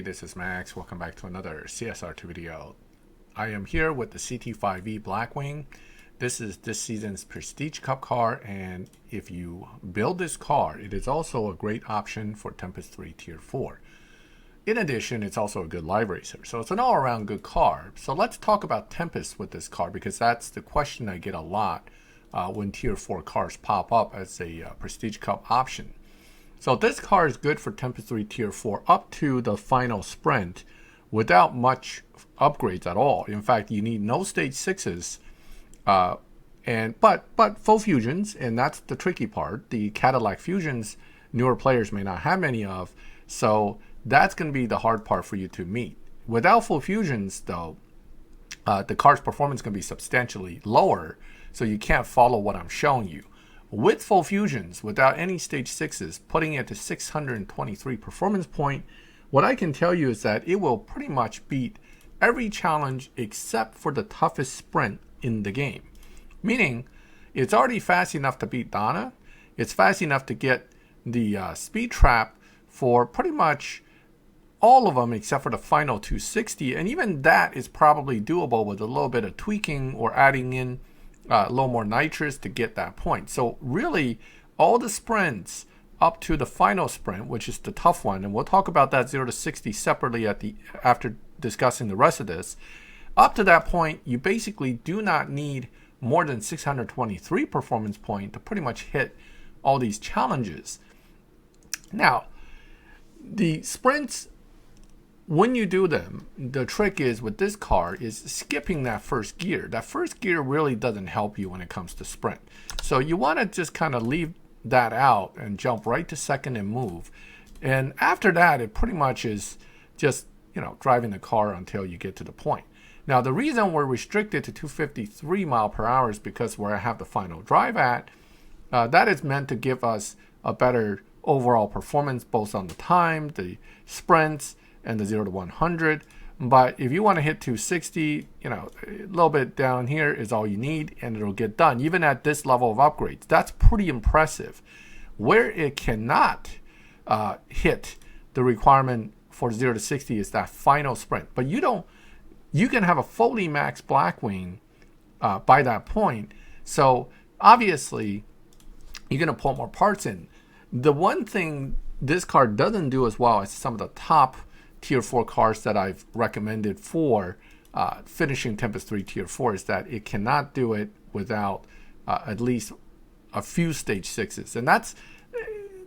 Hey, this is Max. Welcome back to another CSR2 video. I am here with the CT5-V Blackwing. This is this season's Prestige Cup car, and if you build this car, it is also a great option for Tempest 3 Tier 4. In addition, it's also a good live racer, so it's an all-around good car. So let's talk about Tempest with this car, because that's the question I get a lot when Tier 4 cars pop up as a Prestige Cup option. So this car is good for Tempest 3 Tier 4 up to the final sprint without much upgrades at all. In fact, you need no stage 6s, but full fusions, and that's the tricky part. The Cadillac fusions, newer players may not have many of, so that's going to be the hard part for you to meet. Without full fusions, though, the car's performance is going to be substantially lower, so you can't follow what I'm showing you. With full fusions, without any stage 6s, putting it to 623 performance point, what I can tell you is that it will pretty much beat every challenge except for the toughest sprint in the game. Meaning, it's already fast enough to beat Donna, it's fast enough to get the speed trap for pretty much all of them except for the final 260, and even that is probably doable with a little bit of tweaking or adding in a little more nitrous to get that point. So really, all the sprints up to the final sprint, which is the tough one, and we'll talk about that 0 to 60 separately after discussing the rest of this. Up to that point, you basically do not need more than 623 performance point to pretty much hit all these challenges. Now, the sprints, when you do them, the trick is with this car is skipping that first gear. That first gear really doesn't help you when it comes to sprint. So you want to just kind of leave that out and jump right to second and move. And after that, it pretty much is just, driving the car until you get to the point. Now, the reason we're restricted to 253 miles per hour is because where I have the final drive at, that is meant to give us a better overall performance, both on the time, the sprints, and the 0 to 100. But if you want to hit 260, a little bit down here is all you need, and it'll get done even at this level of upgrades. That's pretty impressive. Where it cannot hit the requirement for 0 to 60 is that final sprint. But you can have a fully max Blackwing by that point. So obviously you're going to pull more parts in. The one thing this car doesn't do as well as some of the top Tier 4 cars that I've recommended for finishing Tempest 3 Tier 4 is that it cannot do it without at least a few stage 6s. And that's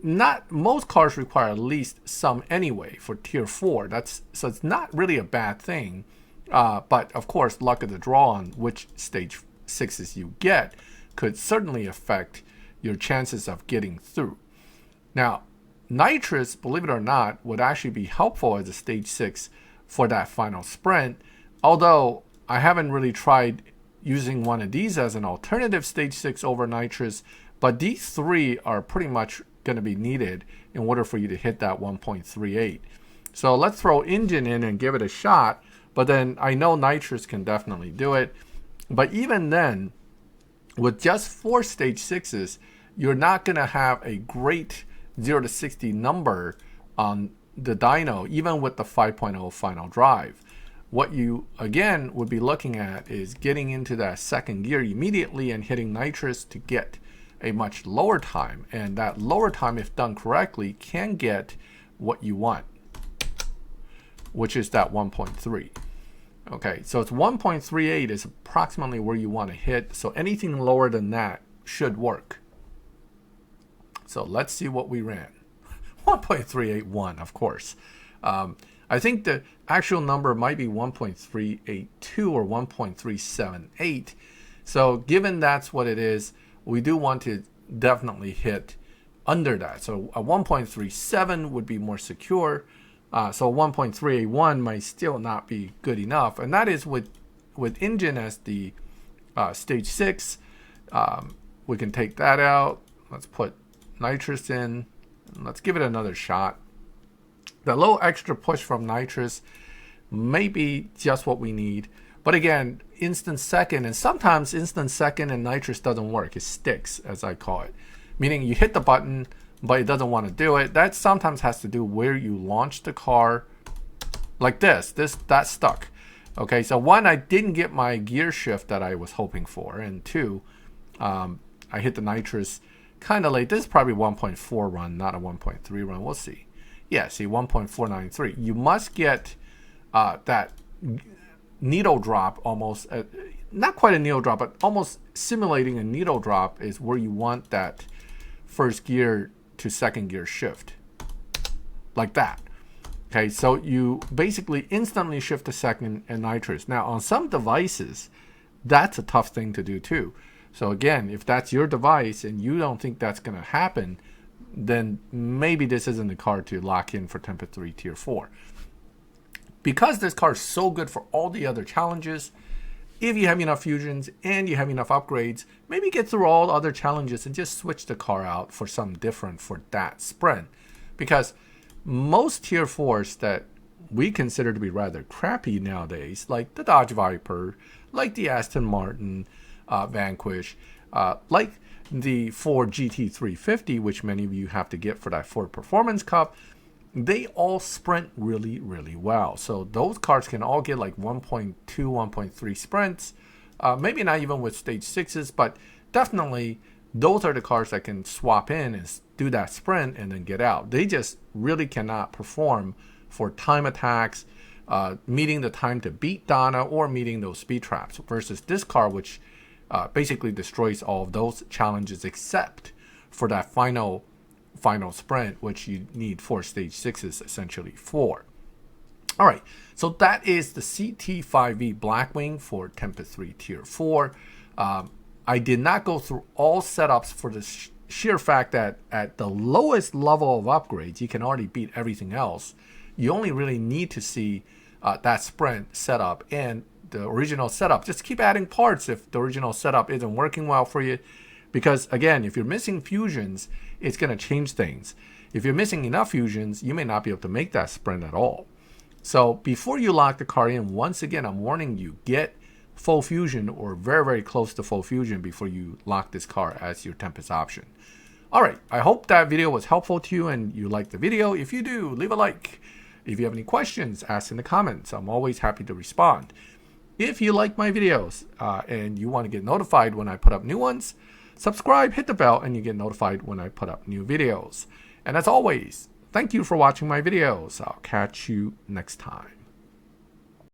not, most cars require at least some anyway for Tier 4. So it's not really a bad thing. But of course, luck of the draw on which stage 6s you get could certainly affect your chances of getting through. Now, nitrous, believe it or not, would actually be helpful as a stage 6 for that final sprint, although I haven't really tried using one of these as an alternative stage 6 over nitrous, but these three are pretty much going to be needed in order for you to hit that 1.38. So let's throw engine in and give it a shot, but then I know nitrous can definitely do it. But even then, with just 4 stage 6s, you're not going to have a great 0 to 60 number on the dyno, even with the 5.0 final drive. What you, again, would be looking at is getting into that second gear immediately and hitting nitrous to get a much lower time. And that lower time, if done correctly, can get what you want, which is that 1.3. Okay, so it's 1.38 is approximately where you want to hit. So anything lower than that should work. So let's see what we ran. 1.381, of course. I think the actual number might be 1.382 or 1.378. So given that's what it is, we do want to definitely hit under that. So a 1.37 would be more secure. So 1.381 might still not be good enough. And that is with engine as the stage 6. We can take that out. Let's put nitrous in. Let's give it another shot. The little extra push from nitrous may be just what we need. But again, instant second, and sometimes instant second and nitrous doesn't work. It sticks, as I call it. Meaning you hit the button, but it doesn't want to do it. That sometimes has to do where you launch the car like that stuck. Okay, so one, I didn't get my gear shift that I was hoping for, and two, I hit the nitrous kind of late. This is probably 1.4 run, not a 1.3 run. We'll see. Yeah, see, 1.493. You must get that needle drop almost, not quite a needle drop, but almost simulating a needle drop is where you want that first gear to second gear shift, like that. Okay, so you basically instantly shift to second and nitrous. Now, on some devices, that's a tough thing to do too. So again, if that's your device and you don't think that's going to happen, then maybe this isn't the card to lock in for Tempest 3 Tier 4. Because this card is so good for all the other challenges, if you have enough fusions and you have enough upgrades, maybe get through all the other challenges and just switch the car out for something different for that sprint. Because most Tier 4s that we consider to be rather crappy nowadays, like the Dodge Viper, like the Aston Martin Vanquish, like the Ford GT350, which many of you have to get for that Ford Performance Cup, they all sprint really, really well. So those cars can all get like 1.2, 1.3 sprints, maybe not even with stage 6s, but definitely those are the cars that can swap in and do that sprint and then get out. They just really cannot perform for time attacks, meeting the time to beat Donna, or meeting those speed traps, versus this car, which basically destroys all of those challenges except for that final sprint, which you need 4 stage 6s essentially for. All right, so that is the CT5-V Blackwing for Tempest 3 Tier 4. I did not go through all setups for the sheer fact that at the lowest level of upgrades, you can already beat everything else. You only really need to see that sprint setup and the original setup. Just keep adding parts if the original setup isn't working well for you. Because again, if you're missing fusions, it's going to change things. If you're missing enough fusions, you may not be able to make that sprint at all. So before you lock the car in, once again, I'm warning you, get full fusion or very, very close to full fusion before you lock this car as your Tempest option. All right, I hope that video was helpful to you and you liked the video. If you do, leave a like. If you have any questions, ask in the comments. I'm always happy to respond. If you like my videos and you want to get notified when I put up new ones, subscribe, hit the bell, and you get notified when I put up new videos. And as always, thank you for watching my videos. I'll catch you next time.